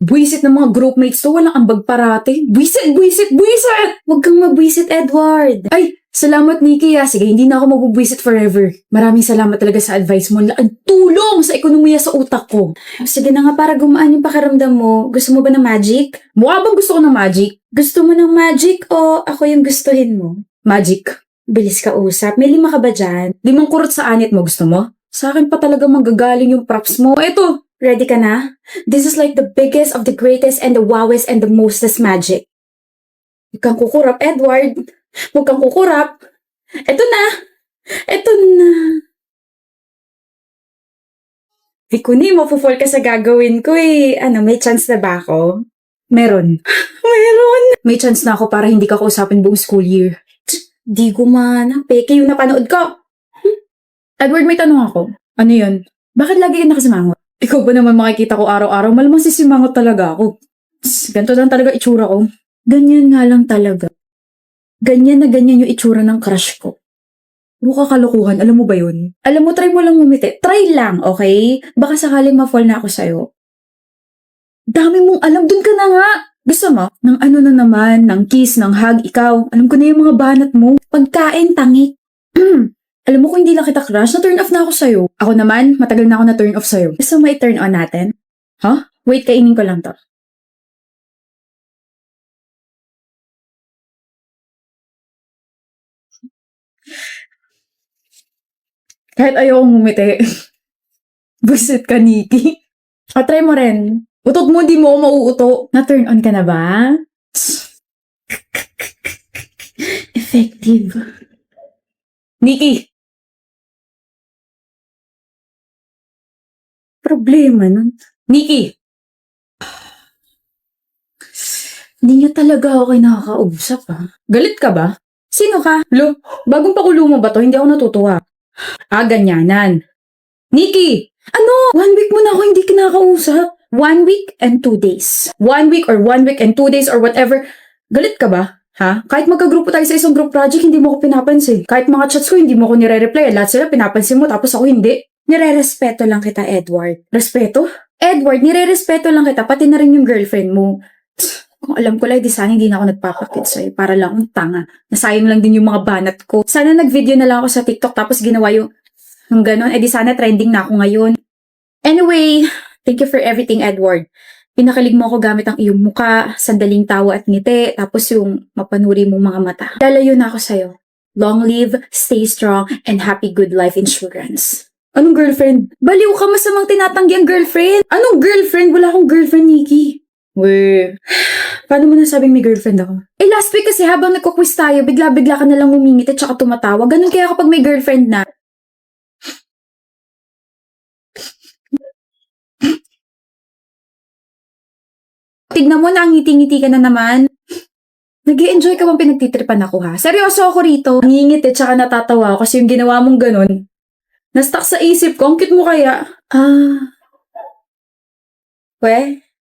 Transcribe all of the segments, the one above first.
Buwisit ng mga groupmates to, walang ambag parati. Buwisit, buwisit, buwisit! Huwag kang mabwisit, Edward. Ay, salamat, Nikki, ah. Sige, hindi na ako mabubwisit forever. Maraming salamat talaga sa advice mo. Laking tulong sa ekonomiya sa utak ko. Sige na nga, para gumaan yung pakiramdam mo. Gusto mo ba ng magic? Mukha bang gusto ko ng magic? Gusto mo ng magic o ako yung gustuhin mo? Magic. Bilis ka usap. May 5 ka ba dyan? 5 kurot sa anit mo, gusto mo? Sa akin pa talaga magagaling yung props mo. Eto, ready ka na? This is like the biggest of the greatest and the wowest and the mostest magic. Huwag kang kukurap, Edward. Huwag kang kukurap. Eto na. Eto na. Di ko ni, mapufall ka sa gagawin ko eh. Ano, may chance na ba ako? Meron. Meron! May chance na ako para hindi ka kausapin buong school year. Di gumana. Peke yung napanood ko. Edward, may tanong ako. Ano yun? Bakit lagi ka nakasimangot? Ikaw ba naman makikita ko araw-araw? Malamang sisimangot talaga ako. Ganito lang talaga itsura ko. Ganyan nga lang talaga. Ganyan na ganyan yung itsura ng crush ko. Mukha kalokohan, alam mo ba yun? Alam mo, try mo lang umiti. Try lang, okay? Baka sakaling ma-fall na ako sa'yo. Dami mong alam, dun ka na nga! Gusto mo? Ng ano na naman, ng kiss, ng hug, ikaw. Alam ko na yung mga banat mo. Pagkain, tangi. Alam mo kung hindi lang kita crush, na-turn off na ako sa'yo. Ako naman, matagal na ako na-turn off sa'yo. Gusto mo i-turn on natin? Huh? Wait, kainin ko lang to. Kahit ayokong umiti. Buset ka, Nikki. O, try mo rin. Utot mo, di mo ako mauuto. Na-turn on ka na ba? Effective. Nikki! Problema nun. Nikki! Hindi niya talaga ako kinakausap, ah. Galit ka ba? Sino ka? Lo, bagong pakulo mo ba to? Hindi ako natutuwa. Ah, ganyanan. Nikki! Ano? 1 week mo na ako hindi kinakausap. 1 week and 2 days. 1 week or 1 week and 2 days or whatever. Galit ka ba? Ha? Kahit magkagrupo tayo sa isang group project, hindi mo ko pinapansin. Kahit mga chats ko, hindi mo ko nire-reply. Lahat sila pinapansin mo, tapos ako hindi. Nire-respeto lang kita, Edward. Respeto? Edward, nire-respeto lang kita, pati na rin yung girlfriend mo. Kung alam ko lang, di sana hindi na ako nagpapakit sa'yo para lang akong tanga. Nasayang lang din yung mga banat ko. Sana nag-video na lang ako sa TikTok tapos ginawa yung ganon. Eh di sana trending na ako ngayon. Anyway, thank you for everything, Edward. Pinakalig mo ako gamit ang iyong muka, sandaling tawa at ngiti, tapos yung mapanuri mong mga mata. Lalayo na ako sa'yo. Long live, stay strong, and happy good life insurance. Anong girlfriend? Baliw ka, masamang tinatanggi ang girlfriend. Anong girlfriend? Wala akong girlfriend, Nikki. Weh, paano mo nasabing may girlfriend ako? Eh last week kasi habang nagko-quiz tayo, bigla-bigla ka nalang umingit at saka tumatawa. Ganun kaya kapag may girlfriend na. Tignan mo na, ngiti-ngiti ka na naman. Nag-i-enjoy ka bang pinagtitripan ako, ha? Seryoso ako rito. Ngingit tsaka natatawa ako kasi yung ginawa mong ganun. Na-stuck sa isip ko, ang cute mo kaya. Ah,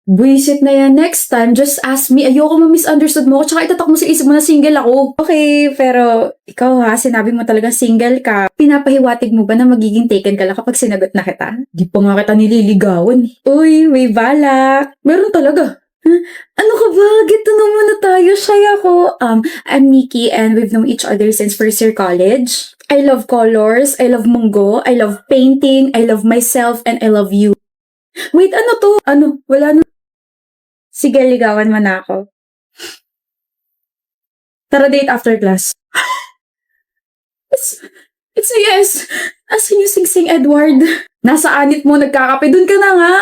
buwisit na yan. Next time, just ask me. Ayoko ma-misunderstood mo ako, tsaka itatak mo sa isip mo na single ako. Okay, pero ikaw ha, sinabi mo talagang single ka. Pinapahiwatig mo ba na magiging taken ka lang kapag sinagot na kita? Di pa nga kita nililigawan. Uy, may balak. Meron talaga. Huh? Ano ka ba? Get to know mo na tayo. Shy ako. I'm Nikki and we've known each other since first year college. I love colors. I love munggo. I love painting. I love myself and I love you. Wait, ano to? Ano? Wala na. Sige, ligawan mo na ako. Tara date after class. It's a yes. Asan yung sing-sing, Edward? Nasa anit mo, nagkakape. Dun ka na nga.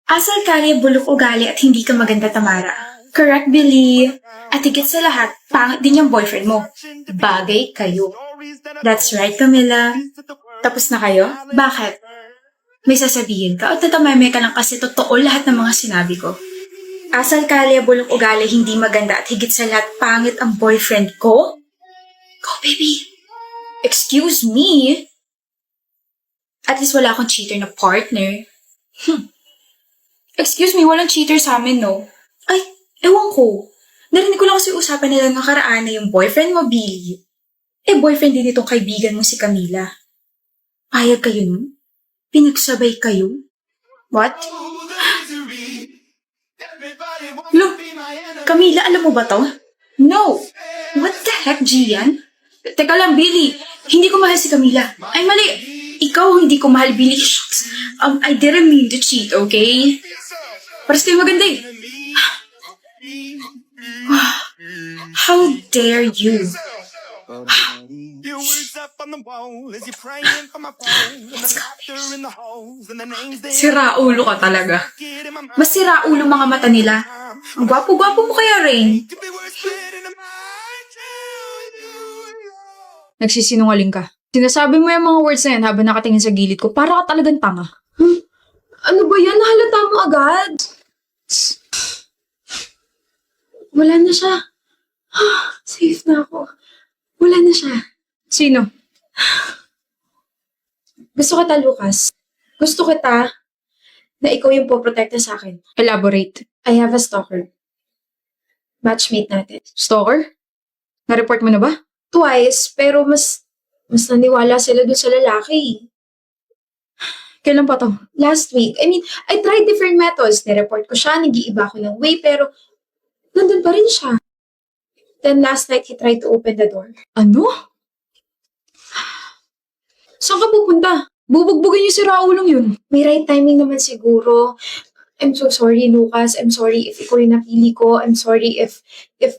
Asal kali, bulok ugali at hindi ka maganda, Tamara. Correct, Billy. At higit sa lahat, pangit din yung boyfriend mo. Bagay kayo. That's right, Camila. Tapos na kayo? Bakit? May sasabihin ka o tatameme ka lang kasi totoo lahat ng mga sinabi ko. Asal kali, bulok ugali, hindi maganda at higit sa lahat, pangit ang boyfriend ko? Go, baby. Excuse me? At least wala akong cheater na partner. Excuse me, walang cheater sa amin, no? Ay, ewan ko. Narinig ko lang kasi usapan nila nakaraan na yung boyfriend mo, Billy. Eh, boyfriend din itong kaibigan mo si Camila. Payag kayo nun? Pinagsabay kayo? What? Lo, Camila, alam mo ba to? No! What the heck, Gian? Teka lang, Billy. Hindi ko mahal si Camila. Ay, mali. Ikaw hindi ko mahal, Billy. Shucks. I didn't mean to cheat, okay? Paras kayo maganda eh. How dare you? Your words up on the wall as you're praying for my phone. And the laughter in the halls and the names they Siraulo ka talaga. get in my mind. Mas siraulo mga mata nila. Ang gwapo-gwapo mo kaya, Rain. Could be worse fit in my Nagsisinungaling ka. Sinasabi mo yung mga words na yan habang nakatingin sa gilid ko. Para ka talagang tanga. Ano ba yan? Nahalata mo agad. Wala na siya. Safe na ako. Wala na siya. Sino? Gusto kita, Lucas. Gusto kita na ikaw yung poprotekta sa akin. Elaborate. I have a stalker. Matchmate natin. Stalker? Na-report mo na ba? Twice, pero mas naniwala sila dun sa lalaki. Kailan pa to? Last week, I tried different methods. Nireport ko siya, nag-iiba ko ng way, pero nandun pa rin siya. Then last night, he tried to open the door. Ano? Saan ka pupunta? Bubugbugin yung si Raulong yun. May right timing naman siguro. I'm so sorry, Lucas. I'm sorry if ikaw yung napili ko. I'm sorry if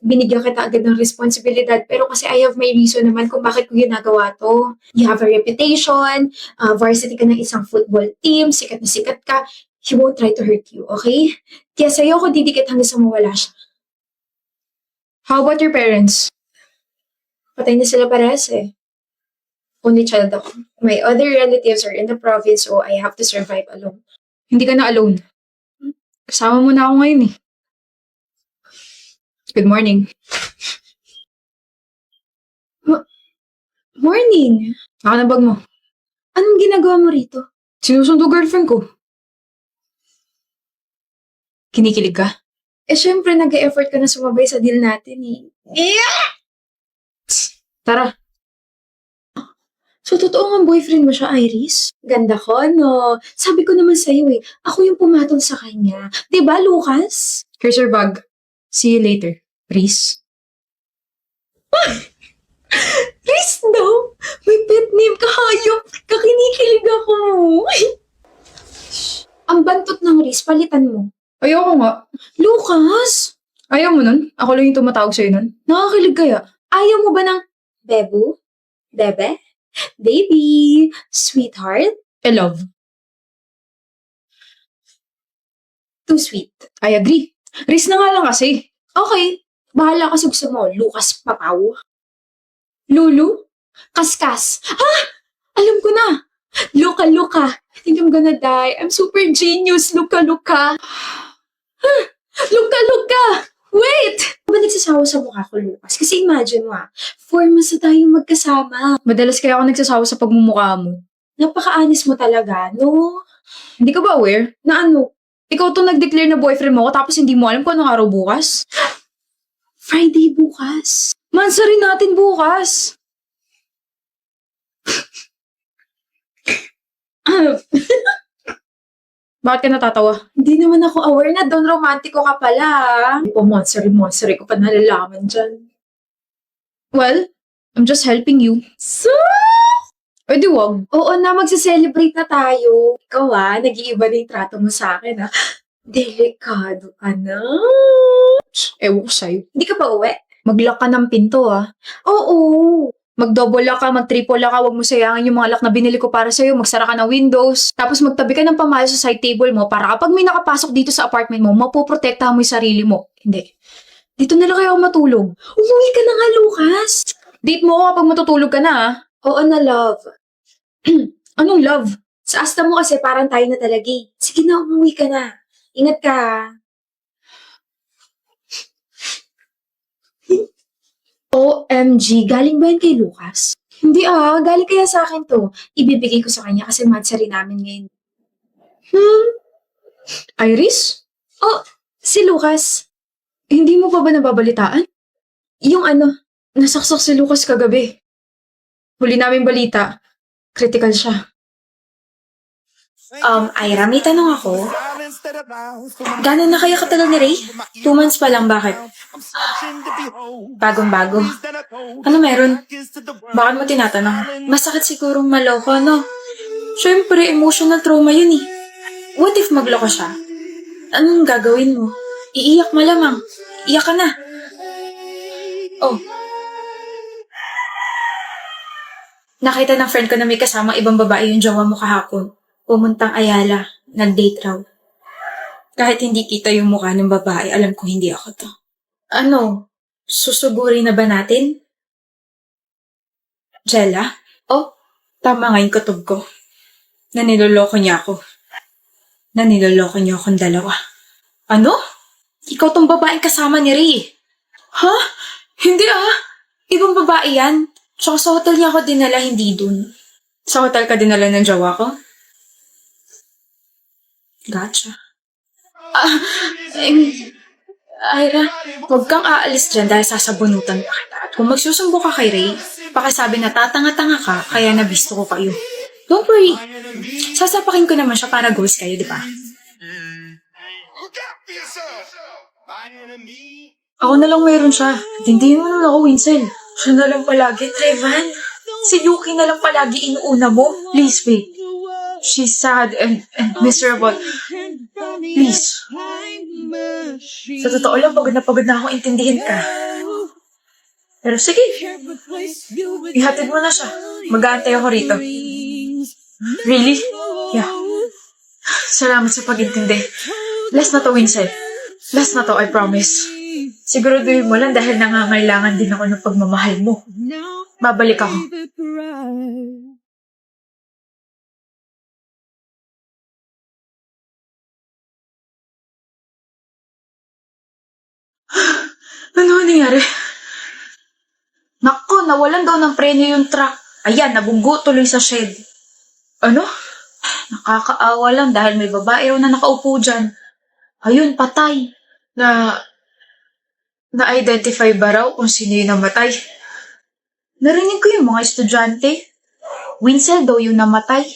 binigyan kita agad ng responsibilidad. Pero kasi I have my reason naman kung bakit ko ginagawa to. You have a reputation. Varsity ka ng isang football team. Sikat na sikat ka. He won't try to hurt you, okay? Kaya sa'yo ako didikit hanggang sa mawala siya. How about your parents? Patay na sila parehas eh. Only child ako. My other relatives are in the province, so I have to survive alone. Hindi ka na alone. Kasama mo na ako ngayon eh. Good morning. Morning! Ako na bag mo. Anong ginagawa mo rito? Sinusundo girlfriend ko. Kinikilig ka? Eh, syempre, nag-e-effort ka na sumabay sa deal natin eh. Tara. So, totoo nga boyfriend mo siya, Iris? Ganda ko, no? Sabi ko naman sa'yo eh, ako yung pumatol sa kanya. Diba, Lucas? Here's your bag. See you later. Reese. Riz daw! May pet name ka, hayop! Kakinikilig ako! Ang bantot ng Riz, palitan mo. Ayoko nga. Lucas! Ayaw mo nun? Ako lang yung tumatawag sa'yo nun. Nakakilig kaya? Ayaw mo ba ng Bebu? Bebe? Baby? Sweetheart? I love. Too sweet. I agree. Reese na nga lang kasi. Okay. Bahala ka sa gusto mo, Lucas Papaw. Lulu? Kaskas. Ha? Alam ko na. Luka. I think I'm gonna die. I'm super genius. Luka. Luka. Wait! Ba nagsasawa sa mukha ko, Lucas? Kasi imagine mo 4 months na tayong magkasama. Madalas kaya ako nagsasawa sa pagmumukha mo. Napaka-honest mo talaga, no? Hindi ka ba aware? Na ano? Ikaw to nag-declare na boyfriend mo ako tapos hindi mo alam kung anong araw bukas? Friday bukas. Mansa rin natin bukas. Bakit ka natatawa? Hindi naman ako aware na doon romantiko ka pala. Monster ko pa nalalaman dyan. Well, I'm just helping you. So, O di wag. oo na, magse-celebrate na tayo. Ikaw nag-iiba na yung trato mo sa akin Delikado ka na. Ewan ko sa'yo. Hindi ka pa uwi? Mag-lock ka ng pinto Oo. Mag-double lock ka, mag-triple lock ka, huwag mo sayangin yung mga lock na binili ko para sa'yo, magsara ka ng windows, tapos magtabi ka ng pamayo sa side table mo para kapag may nakapasok dito sa apartment mo, mapoprotektahan mo yung sarili mo. Hindi. Dito na lang kayo ako matulog. Umuwi ka na nga, Lucas. Date mo ako kapag matutulog ka na Oo na, love. Anong love? Sa asta mo kasi parang tayo na talaga eh. Sige na, umuwi ka na. Ingat ka. OMG, galing ba yan kay Lucas? Hindi galing kaya sa akin to. Ibibigay ko sa kanya kasi matsari namin ngayon. Iris? Si Lucas. Hindi mo pa ba nababalitaan? Yung Nasaksak si Lucas kagabi. Huli namin balita. Critical siya. Ira, may tanong ako. Gano'n na kaya katagal ni Ray? 2 months pa lang, bakit? Bagong-bago. Ano meron? Bakit mo tinatanong? Masakit sigurong maloko, no? Siyempre, emotional trauma yun eh. What if magloko siya? Anong gagawin mo? Iiyak malamang. Iyak ka na. Oh. Nakita ng friend ko na may kasamang ibang babae yung jowa mo kahapon. Pumuntang Ayala. Nag-date raw. Kahit hindi kita yung mukha ng babae, alam ko hindi ako to. Ano? Susuguri na ba natin? Jella? Oh, tama nga yung kutob ko. Naniloloko niya ako. Naniloloko niyo akong dalawa. Ano? Ikaw tong babaeng kasama ni Ray. Ha? Hindi ah. Ibang babae yan. Tsaka sa hotel niya ako dinala, hindi dun. Sa hotel ka dinala ng jowa ko? Gotcha. Ira, huwag kang aalis dyan dahil sasabunutan pa kita. At kung magsusumbo ka kay Ray, pakisabi na tatanga-tanga ka, kaya nabisto ko kayo. Don't worry. Sasapakin ko naman siya para goals kayo, di ba? Ako na lang meron siya. Tindihin mo na ako, Winsel. Siya na lang palagi, Trevan. Si Yuki na lang palagi inuuna mo. Please, babe. She's sad and miserable. Please. Sa totoo lang, pagod na akong intindihin ka. Pero sige. Ihatid mo na siya. Mag-aantay ako rito. Really? Yeah. Salamat sa pag-intindi. Last na to, Winsel. Last na to, I promise. Siguraduhin mo lang dahil nangangailangan din ako ng pagmamahal mo. Babalik ako. Ano nangyari? Nako, nawalan daw ng preno yung truck. Ayan, nabunggo tuloy sa shed. Ano? Nakakaawa lang dahil may babae raw na nakaupo dyan. Ayun, patay. Na-identify ba raw kung sino yung namatay? Narinig ko yung mga estudyante. Winsel daw yung namatay.